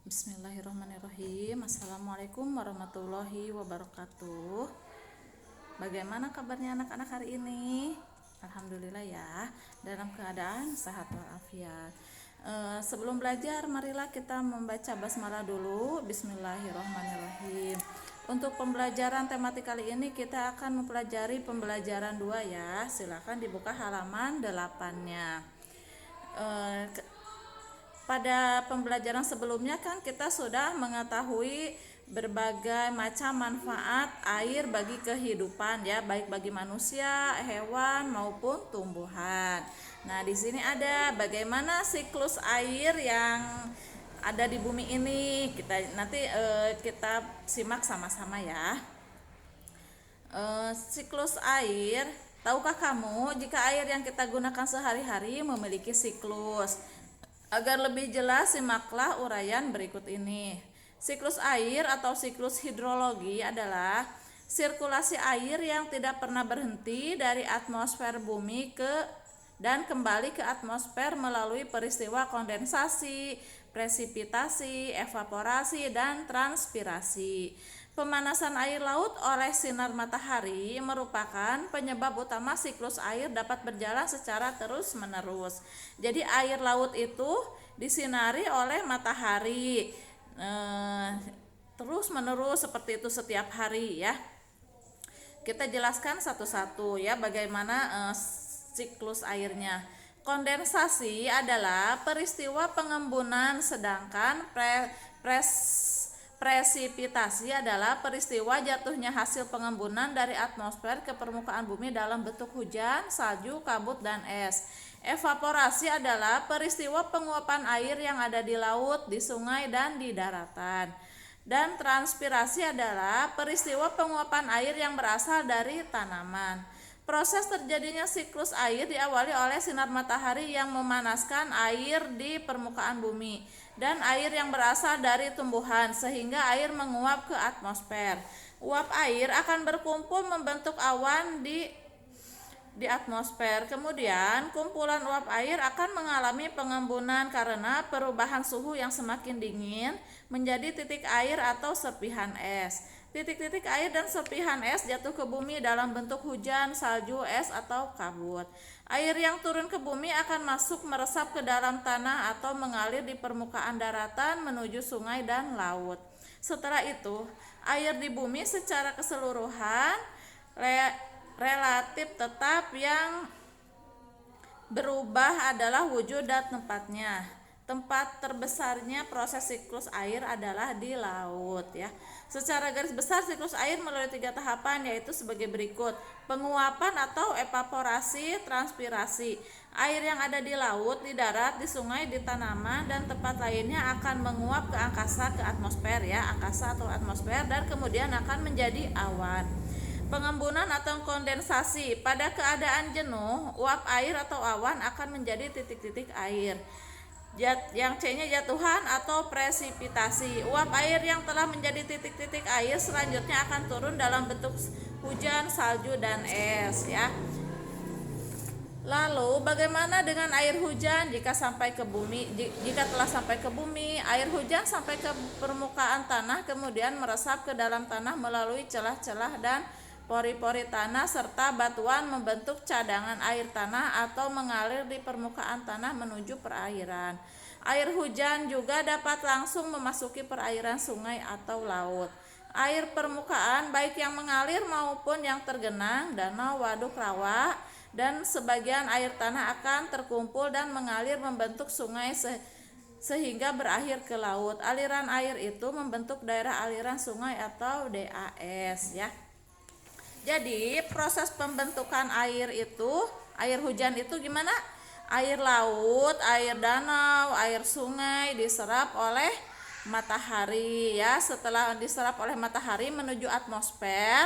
Bismillahirrahmanirrahim. Assalamualaikum warahmatullahi wabarakatuh. Bagaimana kabarnya anak-anak hari ini? Alhamdulillah ya, dalam keadaan sehat walafiat. Sebelum belajar, marilah kita membaca basmalah dulu. Bismillahirrahmanirrahim. Untuk pembelajaran tematik kali ini kita akan mempelajari pembelajaran 2 ya. Silakan dibuka halaman 8-nya. Pada pembelajaran sebelumnya kan kita sudah mengetahui berbagai macam manfaat air bagi kehidupan ya, baik bagi manusia, hewan maupun tumbuhan. Nah, di sini ada bagaimana siklus air yang ada di bumi ini. Kita simak sama-sama ya. Siklus air, tahukah kamu jika air yang kita gunakan sehari-hari memiliki siklus? Agar lebih jelas, simaklah uraian berikut ini. Siklus air atau siklus hidrologi adalah sirkulasi air yang tidak pernah berhenti dari atmosfer bumi dan kembali ke atmosfer melalui peristiwa kondensasi, presipitasi, evaporasi, dan transpirasi. Pemanasan air laut oleh sinar matahari merupakan penyebab utama siklus air dapat berjalan secara terus-menerus. Jadi air laut itu disinari oleh matahari terus-menerus seperti itu setiap hari ya. Kita jelaskan satu-satu ya bagaimana siklus airnya. Kondensasi adalah peristiwa pengembunan, sedangkan presipitasi adalah peristiwa jatuhnya hasil pengembunan dari atmosfer ke permukaan bumi dalam bentuk hujan, salju, kabut, dan es. Evaporasi adalah peristiwa penguapan air yang ada di laut, di sungai, dan di daratan. Dan transpirasi adalah peristiwa penguapan air yang berasal dari tanaman. Proses terjadinya siklus air diawali oleh sinar matahari yang memanaskan air di permukaan bumi dan air yang berasal dari tumbuhan sehingga air menguap ke atmosfer. Uap air akan berkumpul membentuk awan di atmosfer. Kemudian kumpulan uap air akan mengalami pengembunan karena perubahan suhu yang semakin dingin menjadi titik air atau serpihan es. Titik-titik air dan serpihan es jatuh ke bumi dalam bentuk hujan, salju, es, atau kabut. Air yang turun ke bumi akan masuk meresap ke dalam tanah atau mengalir di permukaan daratan menuju sungai dan laut. Setelah itu, air di bumi secara keseluruhan relatif tetap, yang berubah adalah wujud dan tempatnya. Tempat terbesarnya proses siklus air adalah di laut ya. Secara garis besar siklus air melalui 3 tahapan, yaitu sebagai berikut: penguapan atau evaporasi, transpirasi. Air yang ada di laut, di darat, di sungai, di tanaman, dan tempat lainnya akan menguap ke angkasa, ke atmosfer ya, angkasa atau atmosfer, dan kemudian akan menjadi awan. Pengembunan atau kondensasi. Pada keadaan jenuh, uap air atau awan akan menjadi titik-titik air. Yang C-nya jatuhan atau presipitasi. Uap air yang telah menjadi titik-titik air selanjutnya akan turun dalam bentuk hujan, salju, dan es ya. Lalu bagaimana dengan air hujan jika sampai ke bumi? Jika telah sampai ke bumi, air hujan sampai ke permukaan tanah, kemudian meresap ke dalam tanah melalui celah-celah dan pori-pori tanah serta batuan, membentuk cadangan air tanah atau mengalir di permukaan tanah menuju perairan. Air hujan juga dapat langsung memasuki perairan sungai atau laut. Air permukaan baik yang mengalir maupun yang tergenang, danau, waduk, rawa, dan sebagian air tanah akan terkumpul dan mengalir membentuk sungai sehingga berakhir ke laut. Aliran air itu membentuk daerah aliran sungai atau DAS ya. Jadi proses pembentukan air itu, air hujan itu gimana? Air laut, air danau, air sungai diserap oleh matahari ya. Setelah diserap oleh matahari menuju atmosfer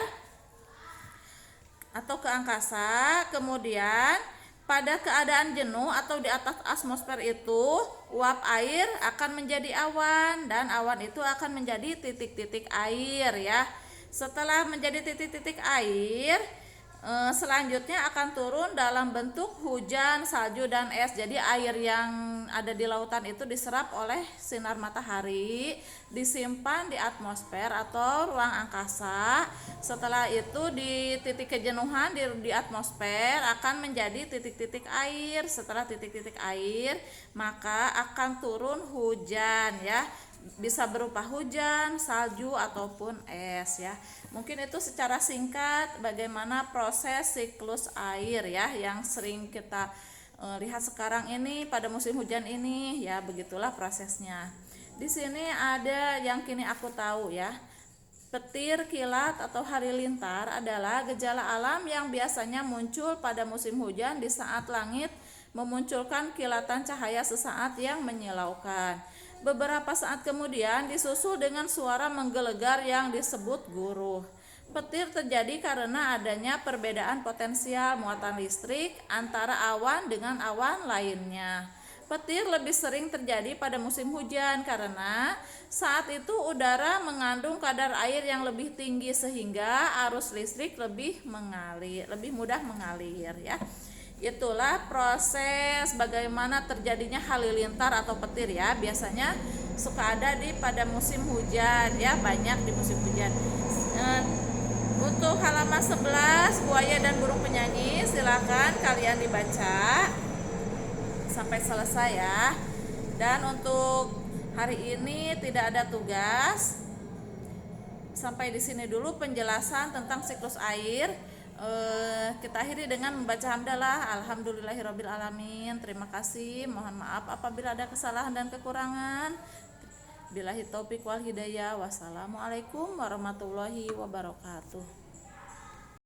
atau ke angkasa, kemudian pada keadaan jenuh atau di atas atmosfer itu, uap air akan menjadi awan dan awan itu akan menjadi titik-titik air ya. Setelah menjadi titik-titik air, Selanjutnya akan turun dalam bentuk hujan, salju, dan es. Jadi air yang ada di lautan itu diserap oleh sinar matahari, disimpan di atmosfer atau ruang angkasa. Setelah itu di titik kejenuhan di atmosfer akan menjadi titik-titik air. Setelah titik-titik air, maka akan turun hujan ya. Bisa berupa hujan, salju, ataupun es ya. Mungkin itu secara singkat bagaimana proses siklus air ya yang sering kita lihat sekarang ini pada musim hujan ini ya, begitulah prosesnya. Di sini ada yang kini aku tahu ya. Petir, kilat, atau halilintar adalah gejala alam yang biasanya muncul pada musim hujan di saat langit memunculkan kilatan cahaya sesaat yang menyilaukan. Beberapa saat kemudian disusul dengan suara menggelegar yang disebut guruh. Petir terjadi karena adanya perbedaan potensial muatan listrik antara awan dengan awan lainnya. Petir lebih sering terjadi pada musim hujan karena saat itu udara mengandung kadar air yang lebih tinggi sehingga arus listrik lebih mudah mengalir ya. Itulah proses bagaimana terjadinya halilintar atau petir ya. Biasanya suka ada pada musim hujan ya, banyak di musim hujan. Untuk halaman 11 buaya dan burung penyanyi, silakan kalian dibaca sampai selesai ya. Dan untuk hari ini tidak ada tugas. Sampai di sini dulu penjelasan tentang siklus air. Kita akhiri dengan membaca hamdalah. Alhamdulillahirabbil alamin. Terima kasih. Mohon maaf apabila ada kesalahan dan kekurangan. Billahi taufik wal hidayah. Wassalamualaikum warahmatullahi wabarakatuh.